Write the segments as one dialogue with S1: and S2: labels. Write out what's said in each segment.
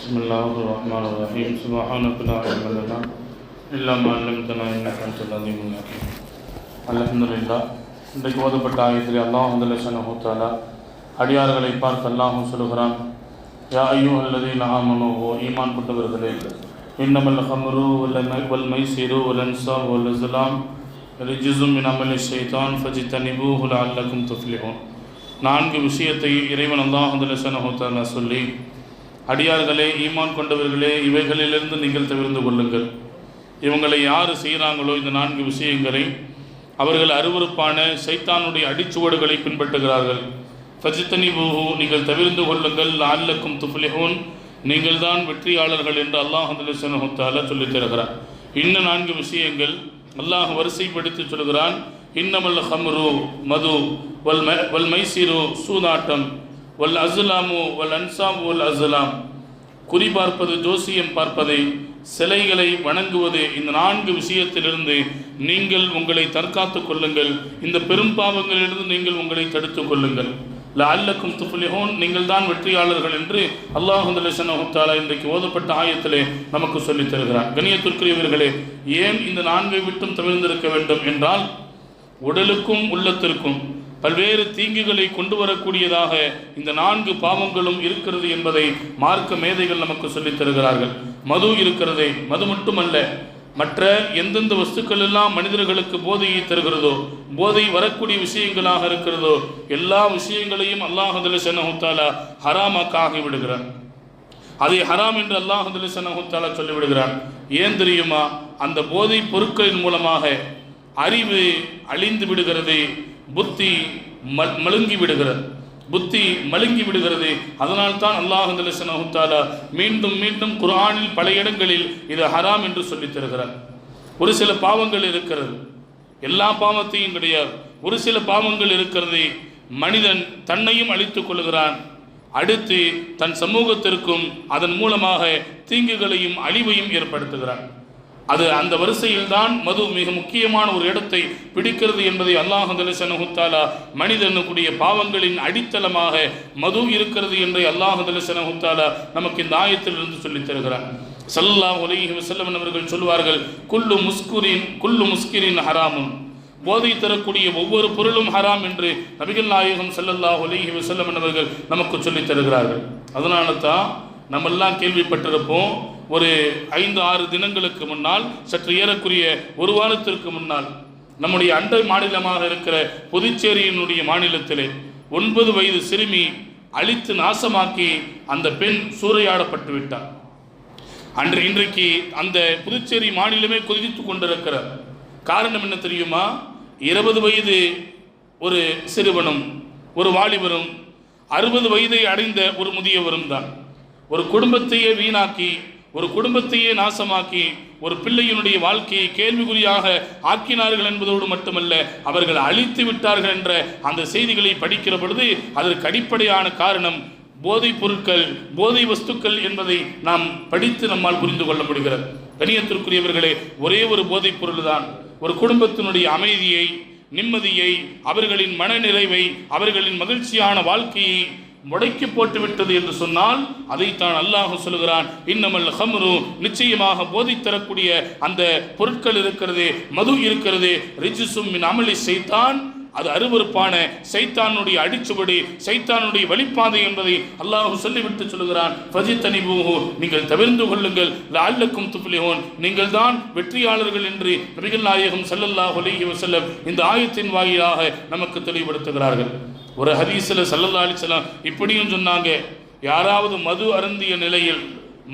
S1: بسم الله الرحمن الرحيم سبحانك لا علم لنا إلا ما علمتنا إنك أنت العليم الحكيم. அல்ஹம்துலில்லாஹ். இன்றைக்கு ஓதப்பட்ட ஆயத்திலே அல்லாஹ் ஸல்லல்லாஹு தஆலா அடியார்களை பார்த்து அல்லாஹ் சொல்கிறான், யா அய்யுஹல்லதீன ஆமனூ, ஈமான் கொண்டவர்களே, இன்னமல் ஹம்ரு வல் மைஸிரு வல் அன்ஸாபு வல் அஸ்லாம் ரிஜ்ஸும் மின் அமலி ஷைத்தான் ஃபஜ்தனிபூஹு லஅல்லக்கும் துஃப்லிஹூன். 4 விஷயத்தை இறைவன் அல்லாஹ் ஸல்லல்லாஹு தஆலா சொல்லி, அடியார்களே, ஈமான் கொண்டவர்களே, இவைகளிலிருந்து நீங்கள் தவிர்ந்து கொள்ளுங்கள். இவங்களை யார் செய்கிறாங்களோ இந்த 4 விஷயங்களை, அவர்கள் அருவருப்பான சைத்தானுடைய அடிச்சுவடுகளை பின்பற்றுகிறார்கள். ஃபஜ்தனிபூஹு, நீங்கள் தவிர்ந்து கொள்ளுங்கள், லஅல்லக்கும் துஃப்லிஹூன், நீங்கள் தான் வெற்றியாளர்கள் என்று அல்லாஹ் ஸல்லல்லாஹு தஆலா சொல்லித் தருகிறார். இன்னும் 4 விஷயங்கள் அல்லாஹ் வரிசைப்படுத்தி சொல்கிறான். இன்னமல் ஹம்ரு, மது, வல் மைசிரு, சூதாட்டம், வல் அஸ்லாமு வல் அன்சாபு வல் அஸ்லாம், குறி பார்ப்பது, ஜோசியம் பார்ப்பதை, சிலைகளை வணங்குவது, இந்த 4 விஷயத்திலிருந்து நீங்கள் உங்களை தற்காத்துக் கொள்ளுங்கள். இந்த பெரும் பாவங்களிலிருந்து நீங்கள் உங்களை தடுத்துக் கொள்ளுங்கள். லஅல்லக்கும் துஃப்லிஹூன், நீங்கள் தான் வெற்றியாளர்கள் என்று அல்லாஹ் ஸல்லல்லாஹு தஆலா இன்றைக்கு ஓதப்பட்ட ஆயத்திலே நமக்கு சொல்லித் தருகிறார். கண்ணியத்திற்குரியவர்களே, ஏன் இந்த 4 விட்டும் தவிர்ந்திருக்க வேண்டும் என்றால், உடலுக்கும் உள்ளத்திற்கும் பல்வேறு தீங்குகளை கொண்டு வரக்கூடியதாக இந்த 4 பாவங்களும் இருக்கிறது என்பதை மார்க்க மேதைகள் நமக்கு சொல்லித் தருகிறார்கள். மது இருக்கிறதே, மது மட்டுமல்ல, மற்ற எந்தெந்த வஸ்துக்கள் எல்லாம் மனிதர்களுக்கு போதையை தருகிறதோ, போதை வரக்கூடிய விஷயங்களாக இருக்கிறதோ, எல்லா விஷயங்களையும் அல்லாஹ் ஸல்லல்லாஹு தஆலா ஹராமாக்க ஆகிவிடுகிறார். அதை ஹராம் என்று அல்லாஹ் ஸல்லல்லாஹு தஆலா சொல்லிவிடுகிறார். ஏன் தெரியுமா? அந்த போதை பொருட்களின் மூலமாக அறிவு அழிந்து விடுகிறது, புத்தி மழுங்கி விடுகிறது, அதனால் தான் அல்லாஹ் ஸல்லல்லாஹு தஆலா மீண்டும் மீண்டும் குர்ஆனில் பல இடங்களில் இது ஹராம் என்று சொல்லித் தருகிறார். ஒரு சில பாவங்கள் இருக்கிறது, எல்லா பாவத்தையும் கிடையாது, ஒரு சில பாவங்கள் இருக்கிறது, மனிதன் தன்னையும் அழித்துக் கொள்கிறான், அடுத்து தன் சமூகத்திற்கும் அதன் மூலமாக தீங்குகளையும் அழிவையும் ஏற்படுத்துகிறான். அது அந்த வரிசையில் தான் மது மிக முக்கியமான ஒரு இடத்தை பிடிக்கிறது என்பதை அல்லாஹ் ஸல்லல்லாஹு தஆலா மனிதனுடைய பாவங்களின் அடித்தளமாக மது இருக்கிறது என்று அல்லாஹ் ஸல்லல்லாஹு தஆலா நமக்கு இந்த ஆயத்திலிருந்து சொல்லித் தருகிறார். ஸல்லல்லாஹு அலைஹி வஸல்லம் அவர்கள் சொல்வார்கள், குல்லு முஸ்கிரின் ஹராமுன், போதை தரக்கூடிய ஒவ்வொரு பொருளும் ஹராம் என்று நபிகள் நாயகம் ஸல்லல்லாஹு அலைஹி வஸல்லம் அவர்கள் நமக்கு சொல்லித் தருகிறார்கள். அதனால தான் நம்மெல்லாம் கேள்விப்பட்டிருப்போம், ஒரு 5-6 தினங்களுக்கு முன்னால், சற்று ஏறக்குரிய ஒரு வாரத்திற்கு முன்னால், நம்முடைய அண்டை மாநிலமாக இருக்கிற புதுச்சேரியினுடைய மாநிலத்திலே 9 வயது சிறுமி அழித்து நாசமாக்கி அந்த பெண் சூறையாடப்பட்டு விட்டார். இன்றைக்கு அந்த புதுச்சேரி மாநிலமே கொதித்துக் கொண்டிருக்கிறார். காரணம் என்ன தெரியுமா? 20 வயது ஒரு சிறுவனும் ஒரு வாலிபரும் 60 வயதை அடைந்த ஒரு முதியவரும் தான் ஒரு குடும்பத்தையே வீணாக்கி, ஒரு குடும்பத்தையே நாசமாக்கி, ஒரு பிள்ளையினுடைய வாழ்க்கையை கேள்விக்குறியாக ஆக்கினார்கள் என்பதோடு மட்டுமல்ல, அவர்கள் அழித்து விட்டார்கள் என்ற அந்த செய்திகளை படிக்கிற பொழுது அதற்கு அடிப்படையான காரணம் போதைப் பொருட்கள், போதை வஸ்துக்கள் என்பதை நாம் படித்து நம்மால் புரிந்து கொள்ள முடிகிறது. கண்ணியத்திற்குரியவர்களே, ஒரே ஒரு போதைப் பொருள் தான் ஒரு குடும்பத்தினுடைய அமைதியை, நிம்மதியை, அவர்களின் மனநிறைவை, அவர்களின் மகிழ்ச்சியான வாழ்க்கையை முடக்கி போட்டுவிட்டது என்று சொன்னால், அதைத்தான் அல்லாஹ் சொல்கிறான், இன்னமல் ஹம்ரு, நிச்சயமாக போதை தரக்கூடிய அந்த பொருட்கள் இருக்கிறது, மது இருக்கிறது, ரிஜ்ஸும் மின் அமலி ஷைத்தான், அது அருவருப்பான சைத்தானுடைய அடிச்சுவடி, சைத்தானுடைய வழிபாதை என்பதை அல்லாஹ் சொல்லிவிட்டு சொல்கிறான். ஃபஜ்தனிபூஹு, நீங்கள் தவிர்ந்து கொள்ளுங்கள், லஅல்லக்கும் துஃப்லிஹூன், நீங்கள் தான் வெற்றியாளர்கள் என்று நபிகள் நாயகம் ஸல்லல்லாஹு அலைஹி வஸல்லம் இந்த ஆயத்தின் வாயிலாக நமக்கு தெளிவுபடுத்துகிறார்கள். ஒரு ஹதீஸில் ஸல்லல்லாஹு அலைஹி வஸல்லம் இப்படியும் சொன்னாங்க, யாராவது மது அருந்திய நிலையில்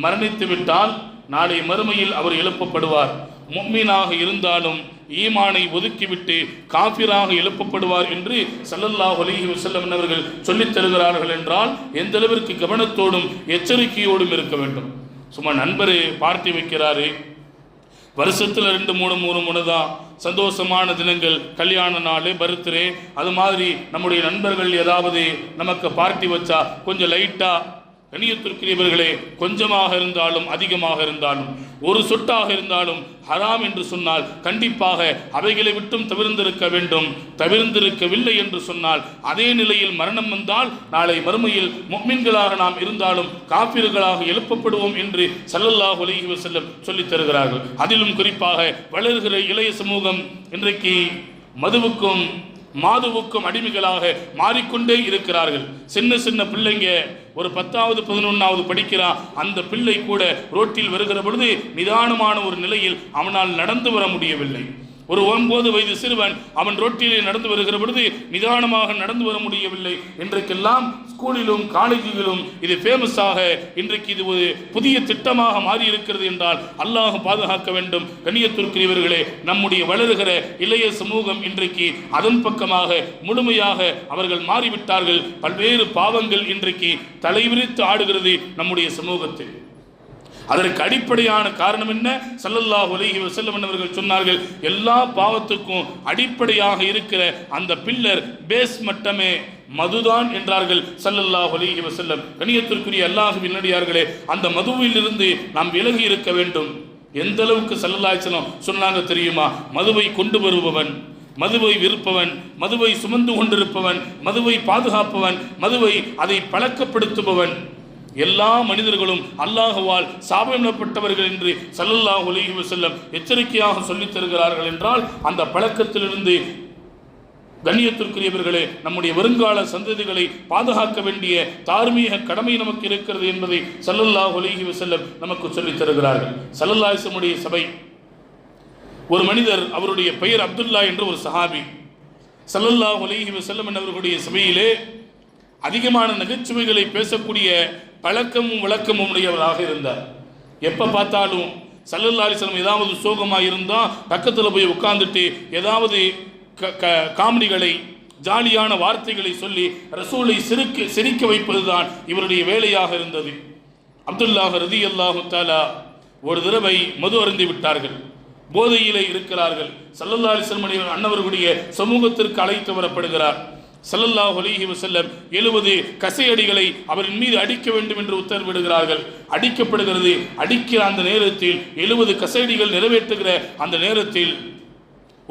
S1: மரணித்து விட்டால் நாளை மறுமையில் அவர் எழுப்பப்படுவார். முஃமினாக இருந்தாலும் ஈமானை ஒதுக்கிவிட்டு காஃபிராக எழுப்பப்படுவார் என்று ஸல்லல்லாஹு அலைஹி வஸல்லம் அவர்கள் சொல்லித் தருகிறார்கள் என்றால் எந்த அளவிற்கு கவனத்தோடும் எச்சரிக்கையோடும் இருக்க வேண்டும். சும்மா நண்பர் பார்ட்டி வைக்கிறாரு, வருஷத்தில் 2-3 தான் சந்தோஷமான தினங்கள், கல்யாண நாள், பர்த்டே, அது மாதிரி நம்முடைய நண்பர்கள் ஏதாவது நமக்கு பார்ட்டி வச்சா கொஞ்சம் லைட்டாக கண்ணியத்திற்குரியவர்களே, கொஞ்சமாக இருந்தாலும் அதிகமாக இருந்தாலும் ஒரு சொட்டாக இருந்தாலும் ஹராம் என்று சொன்னால் கண்டிப்பாக அவைகளை விட்டும் தவிர்ந்திருக்க வேண்டும். தவிர்ந்திருக்கவில்லை என்று சொன்னால் அதே நிலையில் மரணம் வந்தால் நாளை மறுமையில் முஃமின்களாக நாம் இருந்தாலும் காஃபிர்களாக எழுப்பப்படுவோம் என்று ஸல்லல்லாஹு அலைஹி வஸல்லம் சொல்லித் தருகிறார்கள். அதிலும் குறிப்பாக வளர்கிற இளைய சமூகம் இன்றைக்கு மதுவுக்கும் மாதுவுக்கும் அடிமைகளாக மாறிக்கொண்டே இருக்கிறார்கள். சின்ன சின்ன பிள்ளைங்க ஒரு 10வது 11வது படிக்கிறான். அந்த பிள்ளை கூட ரோட்டில் வருகிற பொழுது நிதானமான ஒரு நிலையில் அவனால் நடந்து வர முடியவில்லை. ஒரு 9 வயது சிறுவன் அவன் ரோட்டிலே நடந்து வருகிற பொழுது நிதானமாக நடந்து வர முடியவில்லை. இன்றைக்கெல்லாம் ஸ்கூலிலும் காலேஜுகளிலும் இது ஃபேமஸாக இன்றைக்கு இது ஒரு புதிய திட்டமாக மாறி இருக்கிறது என்றால் அல்லாஹ் பாதுகாக்க வேண்டும். கண்ணியத்திற்குரியவர்களே, நம்முடைய வளருகிற இளைய சமூகம் இன்றைக்கு அதன் பக்கமாக முழுமையாக அவர்கள் மாறிவிட்டார்கள். பல்வேறு பாவங்கள் இன்றைக்கு தலைவிரித்து ஆடுகிறது நம்முடைய சமூகத்தில். அதற்கு அடிப்படையான காரணம் என்ன? ஸல்லல்லாஹு அலைஹி வஸல்லம் அவர்கள் சொன்னார்கள், எல்லா பாவத்துக்கும் அடிப்படையாக இருக்கிற அந்த பில்லர் பேஸ் மட்டமே மதுதான் என்றார்கள் ஸல்லல்லாஹு அலைஹி வஸல்லம். கண்ணியத்திற்குரிய அல்லாஹ்வின் நல்லடியார்களே, அந்த மதுவிலிருந்து நாம் விலகி இருக்க வேண்டும். எந்த அளவுக்கு ஸல்லல்லாஹு அலைஹி வஸல்லம் சொன்னாங்க தெரியுமா? மதுவை கொண்டு வருபவன், மதுவை விற்பவன், மதுவை சுமந்து கொண்டிருப்பவன், மதுவை பாதுகாப்பவன், மதுவை அதை பழக்கப்படுத்துபவன், எல்லா மனிதர்களும் அல்லாஹ்வால் சாபமிடப்பட்டவர்கள் என்று ஸல்லல்லாஹு அலைஹி வஸல்லம் எச்சரிக்கையாக சொல்லித் தருகிறார்கள் என்றால் அந்த பழக்கத்திலிருந்து கண்ணியத்திற்குரியவர்களே நம்முடைய வருங்கால சந்ததிகளை பாதுகாக்க வேண்டிய தார்மீக கடமை நமக்கு இருக்கிறது என்பதை ஸல்லல்லாஹு அலைஹி வஸல்லம் நமக்கு சொல்லித் தருகிறார்கள். ஸல்லல்லாஹு அலைஹி வஸல்லம் சபை ஒரு மனிதர், அவருடைய பெயர் அப்துல்லா என்ற ஒரு சஹாபி, ஸல்லல்லாஹு அலைஹி வஸல்லம் அவர்களுடைய சபையிலே அதிகமான நகைச்சுவைகளை பேசக்கூடிய பழக்கமும் வழக்கமும் உடையவராக இருந்தார். எப்போ பார்த்தாலும் ஸல்லல்லாஹு அலைஹி வஸல்லம் ஏதாவது சோகமாக இருந்தால் பக்கத்தில் போய் உட்கார்ந்துட்டு ஏதாவது காமெடிகளை ஜாலியான வார்த்தைகளை சொல்லி ரசூலை சிரிக்க வைப்பதுதான் இவருடைய வேலையாக இருந்தது. அப்துல்லாஹ் ரலியல்லாஹு தஆலா ஒரு தடவை மது அருந்தி விட்டார்கள், போதையிலே இருக்கிறார்கள். ஸல்லல்லாஹு அலைஹி வஸல்லம் அன்னவர்களுடைய சமூகத்திற்கு அழைத்து வரப்படுகிறார். ஸல்லல்லாஹு அலைஹி வஸல்லம் 70 கசையடிகளை அவரின் மீது அடிக்க வேண்டும் என்று உத்தரவிடுகிறார்கள். அடிக்கப்படுகிறது. அடிக்கிற அந்த நேரத்தில் 70 கசையடிகள் நிறைவேற்றுகிற அந்த நேரத்தில்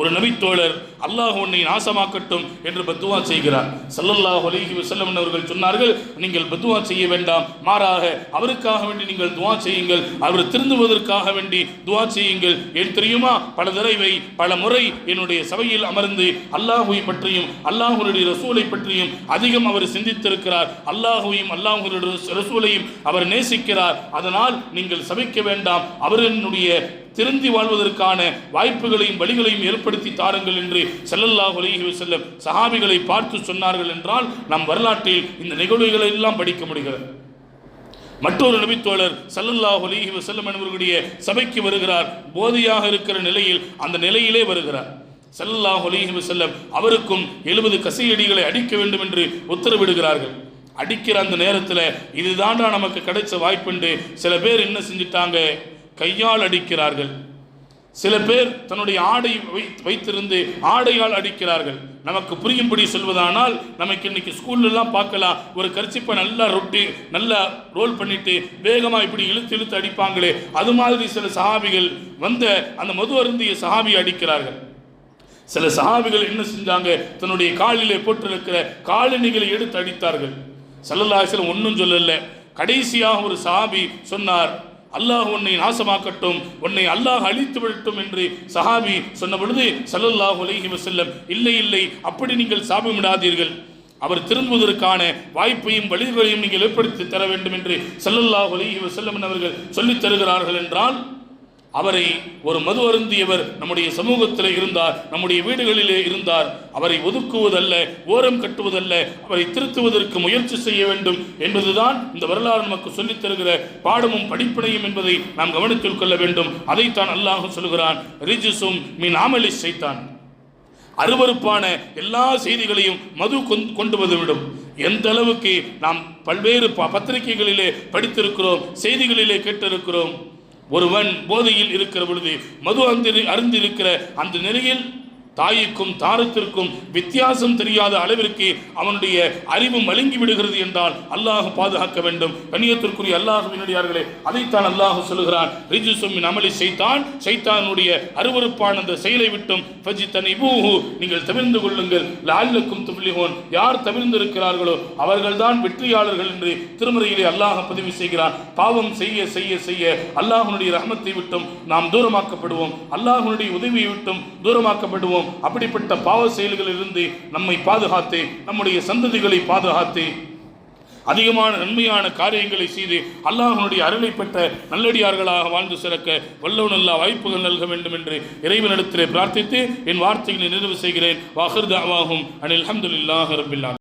S1: ஒரு நபித்தோழர் அல்லாஹ் உன்னை நாசமாக்கட்டும் என்று பத்துவா செய்கிறார். ஸல்லல்லாஹு அலைஹி வஸல்லம் அவர்கள் சொன்னார்கள், நீங்கள் பத்துவா செய்ய வேண்டாம், மாறாக அவருக்காக வேண்டி நீங்கள் துஆ செய்யுங்கள், அவர் திருந்துவதற்காக வேண்டி துஆ செய்யுங்கள். ஏன் தெரியுமா? பல தடவை பல முறை என்னுடைய சபையில் அமர்ந்து அல்லாஹ்வை பற்றியும் அல்லாஹ்வுடைய ரசூலை பற்றியும் அதிகம் அவர் சிந்தித்திருக்கிறார். அல்லாஹ்வையும் அல்லாஹ்வுடைய ரசூலையும் அவர் நேசிக்கிறார். அதனால் நீங்கள் சபிக்க வேண்டாம், அவருடைய திருந்தி வாழ்வதற்கான வாய்ப்புகளையும் வழிகளையும் ஏற்படுத்தி தாருங்கள் என்று ஸல்லல்லாஹு அலைஹி வஸல்லம் சஹாபிகளை பார்த்து சொன்னார்கள் என்றால் நம் வரலாற்றில் இந்த நிகழ்வுகளை எல்லாம் படிக்க முடிகிறது. மற்றொரு நபித்தோழர் ஸல்லல்லாஹு அலைஹி வஸல்லம் அவர்களுடைய சபைக்கு வருகிறார். போதையாக இருக்கிற நிலையில் அந்த நிலையிலே வருகிறார். ஸல்லல்லாஹு அலைஹி வஸல்லம் அவருக்கும் 70 கசையடிகளை அடிக்க வேண்டும் என்று உத்தரவிடுகிறார்கள். அடிக்கிற அந்த நேரத்தில் இதுதான்டா நமக்கு கிடைச்ச வாய்ப்புண்டு சில பேர் என்ன செஞ்சிட்டாங்க? கையால் அடிக்கிறார்கள். சில பேர் தன்னுடைய ஆடை வைத்திருந்து ஆடையால் அடிக்கிறார்கள். நமக்கு புரியும்படி சொல்வதானால் நமக்கு இன்னைக்கு ஸ்கூல்லாம் பார்க்கலாம், ஒரு கர்ச்சிப்பை நல்லா நல்லா ரோல் பண்ணிட்டு வேகமாக இப்படி இழுத்து அடிப்பாங்களே, அது மாதிரி சில சஹாபிகள் வந்த அந்த மது அருந்திய சஹாபி அடிக்கிறார்கள். சில சஹாபிகள் என்ன செஞ்சாங்க? தன்னுடைய காலிலே போட்டிருக்கிற காலணிகளை எடுத்து அடித்தார்கள். ஸல்லல்லாஹு அலைஹி வஸல்லம் ஒன்றும் சொல்லல. கடைசியாக ஒரு சஹாபி சொன்னார், அல்லாஹ் உன்னை நாசமாக்கட்டும், உன்னை அல்லாஹ் அழித்து விடட்டும் என்று சஹாபி சொன்ன பொழுது ஸல்லல்லாஹு அலைஹி வஸல்லம் இல்லை, அப்படி நீங்கள் சாபமிடாதீர்கள், அவர் திரும்புவதற்கான வாய்ப்பையும் வழிகளையும் நீங்கள் ஏற்படுத்தி தர வேண்டும் என்று ஸல்லல்லாஹு அலைஹி வஸல்லம் அவர்கள் சொல்லித் தருகிறார்கள் என்றால் அவரை ஒரு மது அருந்தியவர் நம்முடைய சமூகத்தில் இருந்தார், நம்முடைய வீடுகளிலே இருந்தார், அவரை ஒதுக்குவதல்ல, ஓரம் கட்டுவதல்ல, அவரை திருத்துவதற்கு முயற்சி செய்ய வேண்டும் என்பதுதான் இந்த வரலாறு நமக்கு சொல்லித் தருகிற பாடமும் படிப்பனையும் என்பதை நாம் கவனத்தில் கொள்ள வேண்டும். அதைத்தான் அல்லாஹ் சொல்கிறான், ரிஜ்சும் மின் அமலி ஷைத்தான், அருவருப்பான எல்லா செய்திகளையும் மது கொண்டு வந்துவிடும். எந்த அளவுக்கு நாம் பல்வேறு பத்திரிகைகளிலே படித்திருக்கிறோம், செய்திகளிலே கேட்டிருக்கிறோம். ஒருவன் போதையில் இருக்கிற பொழுது மது அருந்திருக்கிற அந்த நிலையில் தாய்க்கும் தாரத்திற்கும் வித்தியாசம் தெரியாத அளவிற்கு அவனுடைய அறிவு மழுங்கி விடுகிறது என்றால் அல்லாஹ் பாதுகாக்க வேண்டும். கண்ணியத்திற்குரிய அல்லாஹ்வினுடையார்களே, அதைத்தான் அல்லாஹ் சொல்லுகிறான். ரிஜ்சும் மின் அமலி ஷைத்தான், ஷைத்தானுடைய அருவருப்பான அந்த செயலை விட்டும் ஃபஜ்தனிபூஹு, நீங்கள் தவிர்ந்து கொள்ளுங்கள். லஅல்லக்கும் துஃப்லிஹூன், யார் தவிர்ந்திருக்கிறார்களோ அவர்கள்தான் வெற்றியாளர்கள் என்று திருமறையிலே அல்லாஹ் பதிவு செய்கிறான். பாவம் செய்ய செய்ய செய்ய அல்லாஹ்வுடைய ரஹ்மத்தை விட்டும் நாம் தூரமாக்கப்படுவோம், அல்லாஹ்வுடைய உதவியை விட்டும் தூரமாக்கப்படுவோம். அப்படிப்பட்ட பாவ செயல்களிலிருந்து நம்மை பாதுகாத்து நம்முடைய சந்ததிகளை பாதுகாத்து அதிகமான நன்மையான காரியங்களை செய்து அல்லாஹ்வுடைய அருளை பெற்ற நல்லடியார்களாக வாழ்ந்து சிறக்க வல்லவன் அல்லாஹ் வாய்ப்புகள் நல்க வேண்டும் என்று இறைவனிடத்திலே பிரார்த்தித்து என் வார்த்தைகளை நிறைவு செய்கிறேன். வாஹிர் தஅவாஹும் அனில் ஹம்துலில்லாஹி ரப்பில் ஆலமீன்.